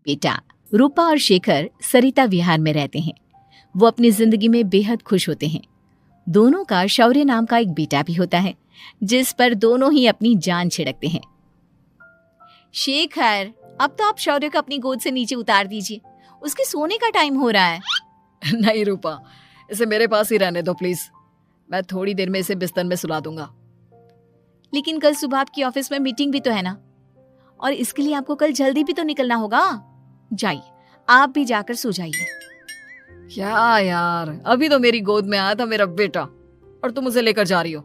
बेटा, रूपा और शेखर सरिता विहार में रहते हैं। वो अपनी जिंदगी में बेहद खुश होते हैं। दोनों का शौर्य नाम का एक बेटा भी होता है, जिस पर दोनों ही अपनी जान छिड़कते हैं। शेखर, अब तो आप शौर्य को अपनी गोद से नीचे उतार दीजिए, उसके सोने का टाइम हो रहा है। नहीं रूपा, इसे मेरे पास ही रहने दो प्लीज। मैं थोड़ी देर में इसे बिस्तर में सुला दूंगा। लेकिन कल सुबह आपकी ऑफिस में मीटिंग भी तो है ना, और इसके लिए आपको कल जल्दी भी तो निकलना होगा। जाइए, आप भी जाकर सो जाइए। क्या यार, अभी तो मेरी गोद में आया था मेरा बेटा और तुम उसे लेकर जा रही हो।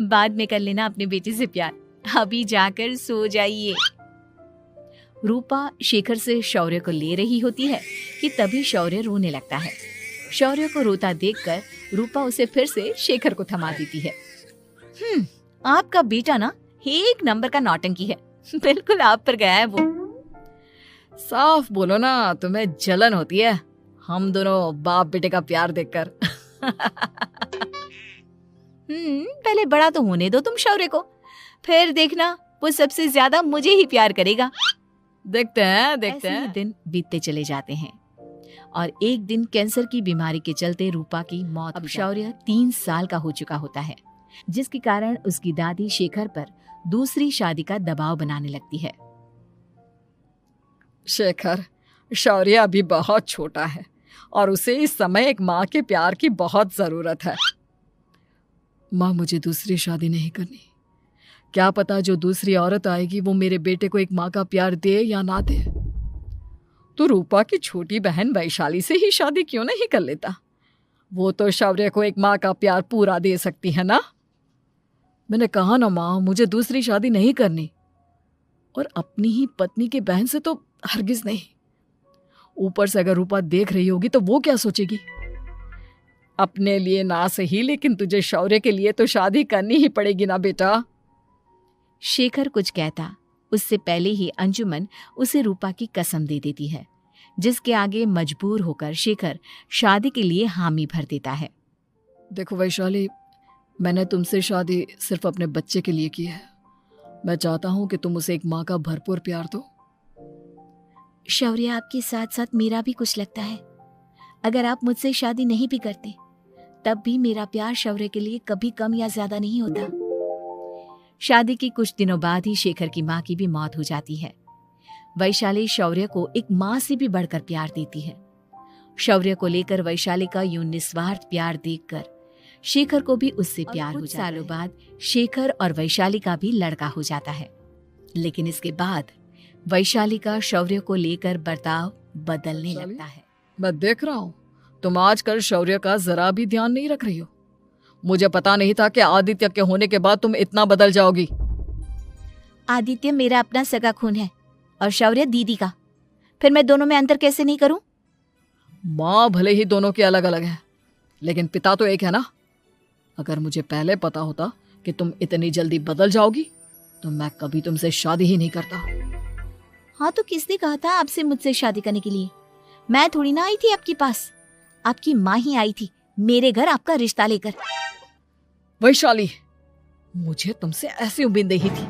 बाद में कर लेना अपने बेटे से प्यार, अभी जाकर सो जाइए। रूपा शेखर से शौर्य को ले रही होती है कि तभी शौर्य रोने लगता है। शौर्य को रोता देखकर रूपा उसे फिर से शेखर को थमा देती है। आपका बेटा ना एक नंबर का नौटंकी है, बिल्कुल आप पर गया है वो। साफ बोलो ना, तुम्हें जलन होती है हम दोनों बाप बेटे का प्यार देखकर। पहले बड़ा तो होने दो तुम शौर्य को, फिर देखना वो सबसे ज्यादा मुझे ही प्यार करेगा। देखते हैं। दिन बीतते चले जाते हैं और एक दिन कैंसर की बीमारी के चलते रूपा की मौत। अब शौर्य 3 साल का हो चुका होता है, जिसके कारण उसकी दादी शेखर पर दूसरी शादी का दबाव बनाने लगती है। शेखर, शौर्य अभी बहुत छोटा है और उसे इस समय एक माँ के प्यार की बहुत जरूरत है। माँ, मुझे दूसरी शादी नहीं करनी। क्या पता जो दूसरी औरत आएगी वो मेरे बेटे को एक माँ का प्यार दे या ना दे। तो रूपा की छोटी बहन वैशाली से ही शादी क्यों नहीं कर लेता? वो तो शौर्य को एक माँ का प्यार पूरा दे सकती है ना। मैंने कहा ना माँ, मुझे दूसरी शादी नहीं करनी, और अपनी ही पत्नी के बहन से तो हरगिज नहीं। ऊपर से अगर रूपा देख रही होगी तो वो क्या सोचेगी? अपने लिए ना सही, लेकिन तुझे शौर्य के लिए तो शादी करनी ही पड़ेगी ना बेटा। शेखर कुछ कहता उससे पहले ही अंजुमन उसे रूपा की कसम दे देती है, जिसके आगे मजबूर होकर शेखर शादी के लिए हामी भर देता है। देखो वैशाली, मैंने तुमसे शादी सिर्फ अपने बच्चे के लिए की है। मैं चाहता हूं कि तुम उसे एक माँ का भरपूर प्यार दो। शौर्य, आपके साथ साथ मेरा भी कुछ लगता है। अगर आप मुझसे शादी नहीं भी करते तब भी मेरा प्यार शौर्य के लिए कभी कम या ज्यादा नहीं होता। शादी के कुछ दिनों बाद ही शेखर की माँ की भी मौत हो जाती है। वैशाली शौर्य को एक माँ से भी बढ़कर प्यार देती है। शौर्य को लेकर वैशाली का यूं निस्वार्थ प्यार देखकर शेखर को भी उससे प्यार हो जाता है। सालों बाद शेखर और वैशाली का भी लड़का हो जाता है, लेकिन इसके बाद वैशाली का शौर्य को लेकर बर्ताव बदलने लगता है। मैं देख रहा हूँ तुम आजकल शौर्य का जरा भी ध्यान नहीं रख रही हो। मुझे पता नहीं था कि आदित्य के होने के बाद तुम इतना बदल जाओगी। आदित्य मेरा अपना सगा खून है और शौर्य दीदी का, फिर मैं दोनों में अंतर कैसे नहीं करूं? माँ भले ही दोनों के अलग अलग है, लेकिन पिता तो एक है ना। अगर मुझे पहले पता होता कि तुम इतनी जल्दी बदल जाओगी तो मैं कभी तुमसे शादी ही नहीं करता। हाँ, तो किसने कहा था आपसे मुझसे शादी करने के लिए? मैं थोड़ी ना आई थी आपके पास, आपकी माँ ही आई थी मेरे घर आपका रिश्ता लेकर। वैशाली, मुझे तुमसे ऐसी उम्मीद नहीं थी।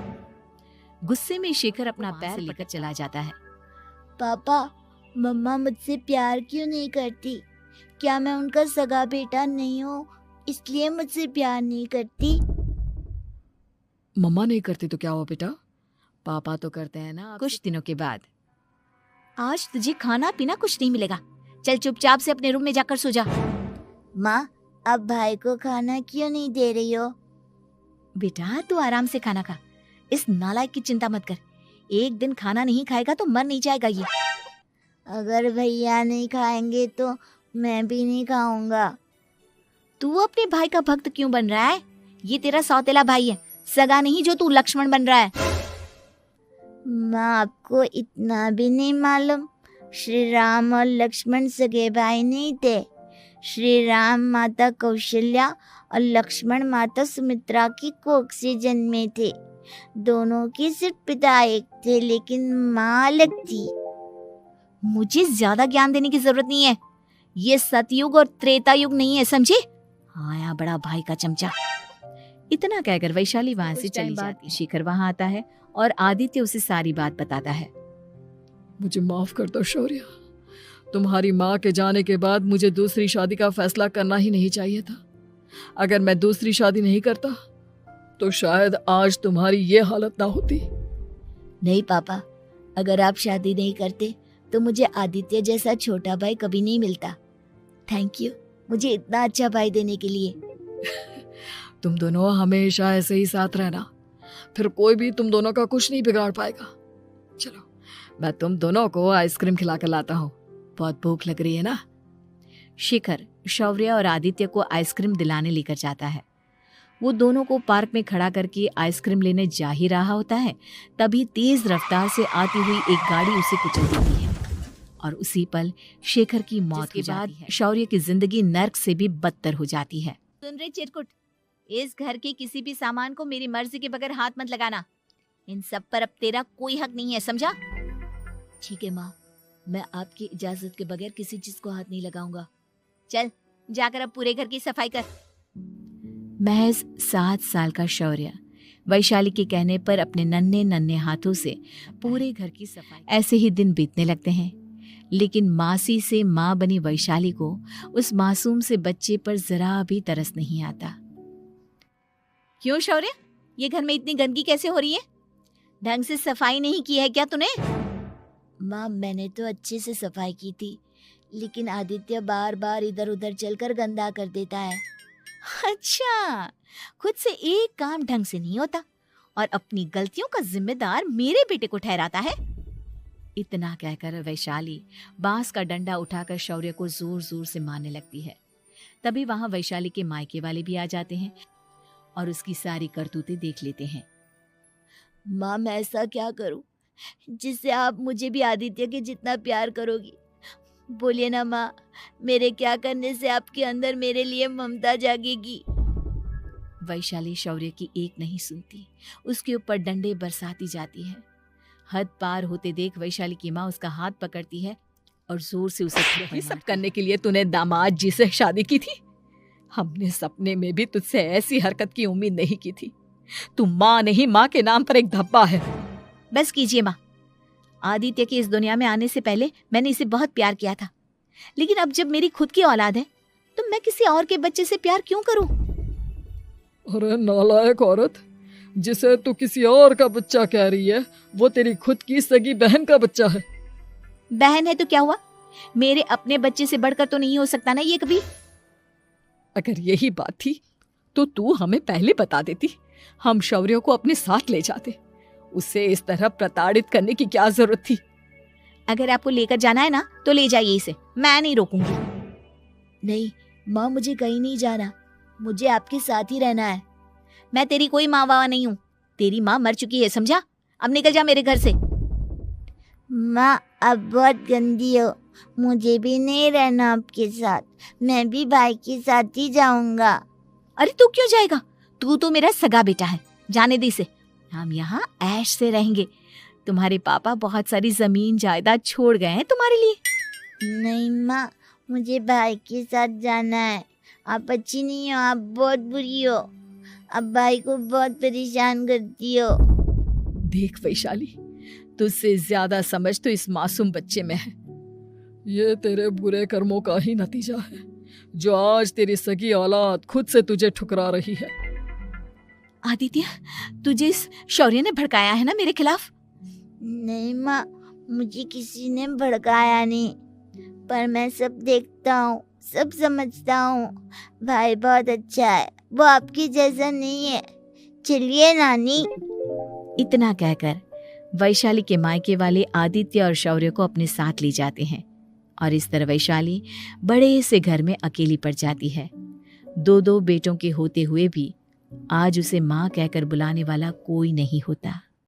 गुस्से में शेखर अपना पैर लेकर चला जाता है। पापा, मम्मा मुझसे प्यार क्यों नहीं करती? क्या मैं उनका सगा बेटा नहीं हूँ इसलिए मुझसे प्यार नहीं करती? मम्मा नहीं करती तो क्या हुआ बेटा, पापा तो करते हैं ना। कुछ दिनों के बाद, आज तुझे खाना पीना कुछ नहीं मिलेगा, चल चुपचाप से अपने रूम में जाकर सो जा। माँ, अब भाई को खाना क्यों नहीं दे रही हो? बेटा, तू आराम से खाना खा, इस नालायक की चिंता मत कर। एक दिन खाना नहीं खाएगा तो मर नहीं जाएगा ये। अगर भैया नहीं खाएंगे तो मैं भी नहीं खाऊंगा। तू अपने भाई का भक्त क्यों बन रहा है? ये तेरा सौतेला भाई है, सगा नहीं जो तू लक्ष्मण बन रहा है। माँ, आपको इतना भी नहीं मालूम? श्री राम और लक्ष्मण सगे भाई नहीं थे। श्री राम माता कौशल्या और लक्ष्मण माता सुमित्रा की कोख से जन्मे थे। दोनों के सिर्फ पिता एक थे, लेकिन माँ अलग थी। मुझे ज्यादा ज्ञान देने की जरूरत नहीं है, ये सतयुग और त्रेता युग नहीं है, समझे? आया बड़ा भाई का चमचा। इतना कहकर वैशाली वहां से चली जाती है। शेखर वहां आता है और आदित्य उसे सारी बात बताता है। मुझे माफ कर दो शौर्य। तुम्हारी माँ के जाने के बाद मुझे दूसरी शादी का फैसला करना ही नहीं चाहिए था। अगर मैं दूसरी शादी नहीं करता तो शायद आज तुम्हारी ये हालत ना होती। नहीं पापा, अगर आप शादी नहीं करते तो मुझे आदित्य जैसा छोटा भाई कभी नहीं मिलता। थैंक यू मुझे इतना अच्छा भाई देने के लिए। तुम दोनों हमेशा ऐसे ही साथ रहना, फिर कोई भी तुम दोनों का कुछ नहीं बिगाड़ पाएगा। चलो मैं तुम दोनों को आइसक्रीम खिला कर लाता हूँ, बहुत भूख लग रही है ना। शिखर शौर्य और आदित्य को आइसक्रीम दिलाने लेकर जाता है। वो दोनों को पार्क में खड़ा करके आइसक्रीम लेने जा ही रहा होता है, तभी तेज रफ्तार से आती हुई एक गाड़ी उसे कुचल देती है और उसी पल शेखर की मौत हो जाती है। शौर्य की जिंदगी नर्क से भी बदतर हो जाती है। सुन रे चिरकुट, इस घर के किसी भी सामान को मेरी मर्जी के बगैर हाथ मत लगाना। इन सब पर अब तेरा कोई हक नहीं है, समझा? ठीक है माँ, मैं आपकी इजाजत के बगैर किसी चीज को हाथ नहीं लगाऊंगा। चल जाकर अब पूरे घर की सफाई कर। महज 7 साल का शौर्य वैशाली के कहने पर अपने नन्हे नन्हे हाथों से पूरे घर की सफाई। ऐसे ही दिन बीतने लगते हैं, लेकिन मासी से माँ बनी वैशाली को उस मासूम से बच्चे पर जरा भी तरस नहीं आता। क्यों शौर्य, ये घर में इतनी गंदगी कैसे हो रही है? ढंग से सफाई नहीं की है क्या तूने? माँ मैंने तो अच्छे से सफाई की थी, लेकिन आदित्य बार बार इधर उधर चलकर गंदा कर देता है। अच्छा, खुद से एक काम ढंग से नहीं होता और अपनी गलतियों का जिम्मेदार मेरे बेटे को ठहराता है। इतना कहकर वैशाली बांस का डंडा उठाकर शौर्य को जोर जोर से मारने लगती है। तभी वहां वैशाली के मायके वाले भी आ जाते हैं और उसकी सारी करतूतें देख लेते हैं। माँ मैं ऐसा क्या करूं जिससे आप मुझे भी आदित्य के जितना प्यार करोगी? बोलिए ना माँ, मेरे क्या करने से आपके अंदर मेरे लिए ममता जागेगी? वैशाली शौर्य की एक नहीं सुनती, उसके ऊपर डंडे बरसाती जाती है। हद पार होते देख वैशाली की माँ उसका हाथ पकड़ती है और जोर से उसे ये सब करने के लिए तूने दामाद जी से शादी की थी? हमने सपने में भी तुझसे ऐसी हरकत की उम्मीद नहीं की थी। तू माँ नहीं, माँ के नाम पर एक धब्बा है। बस कीजिए माँ, आदित्य के इस दुनिया में आने से पहले मैंने इसे बहुत प्यार किया था, लेकिन अब जब मेरी खुद की औलाद है तो मैं किसी और के बच्चे से प्यार क्यों करूं? अरे नालायक औरत, जिसे तू किसी और का बच्चा कह रही है वो तेरी खुद की सगी बहन का बच्चा है। बहन है तो क्या हुआ, मेरे अपने बच्चे से बढ़कर तो नहीं हो सकता ना ये कभी। अगर यही बात थी तो तू हमें पहले बता देती, हम शौर्य को अपने साथ ले जाते। उसे इस तरह प्रताड़ित करने की क्या जरूरत थी? अगर आपको लेकर जाना है ना तो ले जाइए इसे, मैं नहीं रोकूंगी। नहीं माँ, मुझे कहीं नहीं जाना, मुझे आपके साथ ही रहना है। मैं तेरी कोई माँ बाबा नहीं हूँ, तेरी माँ मर चुकी है, समझा? अब निकल जा मेरे घर से। माँ अब बहुत गंदी हो, मुझे भी नहीं रहना आपके साथ, मैं भी भाई के साथ ही जाऊंगा। अरे तू क्यों जाएगा, तू तो मेरा सगा बेटा है, जाने दे इसे। हम यहाँ ऐश से रहेंगे, तुम्हारे पापा बहुत सारी जमीन जायदाद छोड़ गए हैं तुम्हारे लिए। नहीं माँ, मुझे भाई के साथ जाना है। आप अच्छी नहीं हो, आप बहुत बुरी हो, आप भाई को बहुत परेशान करती हो। देख वैशाली, तुझसे ज्यादा समझ तो इस मासूम बच्चे में है। ये तेरे बुरे कर्मों का ही नतीजा है जो आज तेरी सगी औलाद खुद से तुझे ठुकरा रही है। आदित्य, तुझे इस शौर्य ने भड़काया है ना मेरे खिलाफ? नहीं माँ, मुझे किसी ने भड़काया नहीं, पर मैं सब देखता हूँ, सब समझता हूँ। भाई बहुत अच्छा है, वो आपकी जैसा नहीं है। चलिए नानी। इतना कहकर वैशाली के मायके वाले आदित्य और शौर्य को अपने साथ ले जाते हैं और इस तरह वैशाली बड़े से घर में अकेली पड़ जाती है। 2 बेटों के होते हुए भी आज उसे माँ कहकर बुलाने वाला कोई नहीं होता।